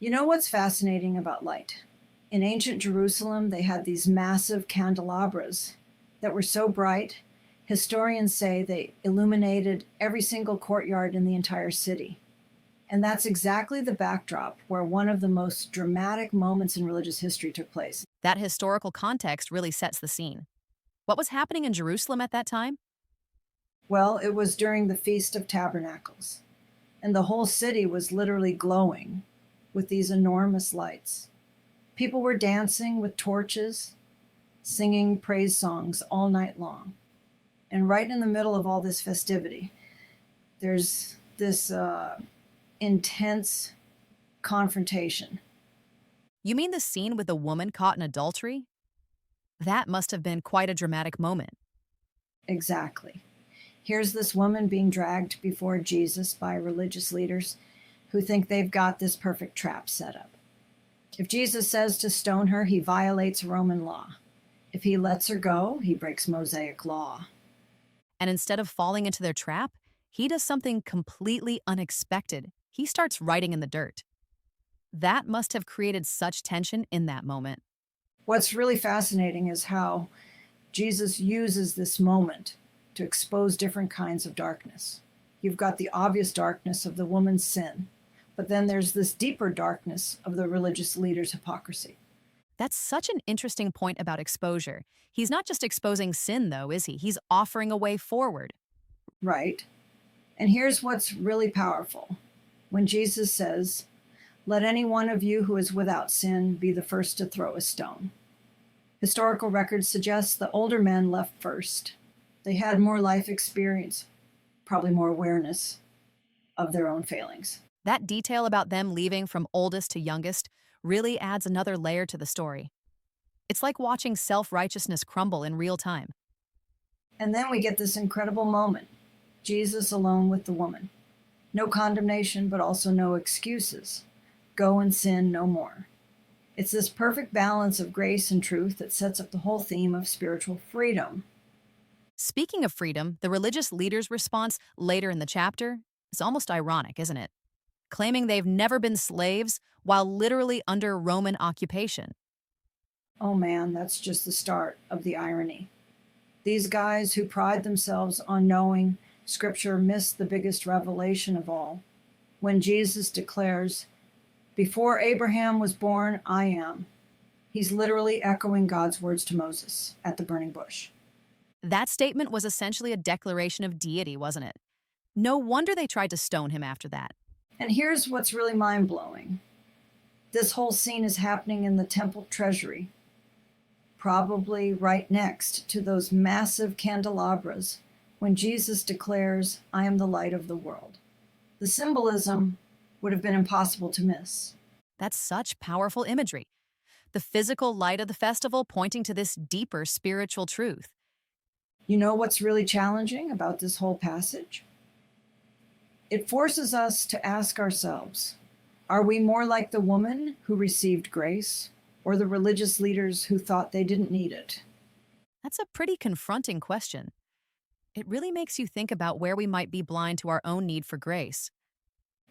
You know what's fascinating about light? In ancient Jerusalem, they had these massive candelabras that were so bright, historians say they illuminated every single courtyard in the entire city. And that's exactly the backdrop where one of the most dramatic moments in religious history took place. That historical context really sets the scene. What was happening in Jerusalem at that time? Well, it was during the Feast of Tabernacles, and the whole city was literally glowing with these enormous lights. People were dancing with torches, singing praise songs all night long. And right in the middle of all this festivity, there's this intense confrontation. You mean the scene with the woman caught in adultery? That must have been quite a dramatic moment. Exactly. Here's this woman being dragged before Jesus by religious leaders who think they've got this perfect trap set up. If Jesus says to stone her, he violates Roman law. If he lets her go, he breaks Mosaic law. And instead of falling into their trap, he does something completely unexpected. He starts writing in the dirt. That must have created such tension in that moment. What's really fascinating is how Jesus uses this moment to expose different kinds of darkness. You've got the obvious darkness of the woman's sin, but then there's this deeper darkness of the religious leaders' hypocrisy. That's such an interesting point about exposure. He's not just exposing sin, though, is he? He's offering a way forward. Right? And here's what's really powerful. When Jesus says, "Let any one of you who is without sin be the first to throw a stone." Historical records suggest the older men left first. They had more life experience, probably more awareness of their own failings. That detail about them leaving from oldest to youngest really adds another layer to the story. It's like watching self-righteousness crumble in real time. And then we get this incredible moment, Jesus alone with the woman. No condemnation, but also no excuses. Go and sin no more. It's this perfect balance of grace and truth that sets up the whole theme of spiritual freedom. Speaking of freedom, the religious leaders' response later in the chapter is almost ironic, isn't it? Claiming they've never been slaves while literally under Roman occupation. Oh man, that's just the start of the irony. These guys who pride themselves on knowing Scripture miss the biggest revelation of all. When Jesus declares, "Before Abraham was born, I am." He's literally echoing God's words to Moses at the burning bush. That statement was essentially a declaration of deity, wasn't it? No wonder they tried to stone him after that. And here's what's really mind blowing. This whole scene is happening in the temple treasury, probably right next to those massive candelabras when Jesus declares, "I am the light of the world." The symbolism would have been impossible to miss. That's such powerful imagery. The physical light of the festival pointing to this deeper spiritual truth. You know what's really challenging about this whole passage? It forces us to ask ourselves, are we more like the woman who received grace, or the religious leaders who thought they didn't need it? That's a pretty confronting question. It really makes you think about where we might be blind to our own need for grace.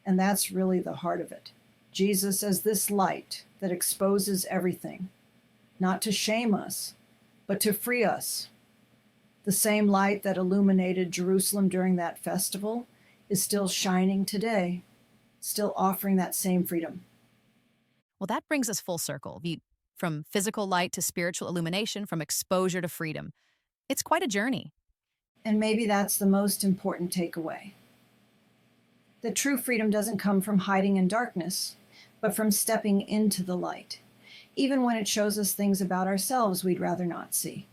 And that's really the heart of it. Jesus as this light that exposes everything, not to shame us, but to free us. The same light that illuminated Jerusalem during that festival is still shining today, still offering that same freedom. Well, that brings us full circle. From physical light to spiritual illumination, from exposure to freedom. It's quite a journey. And maybe that's the most important takeaway. The true freedom doesn't come from hiding in darkness, but from stepping into the light, even when it shows us things about ourselves we'd rather not see.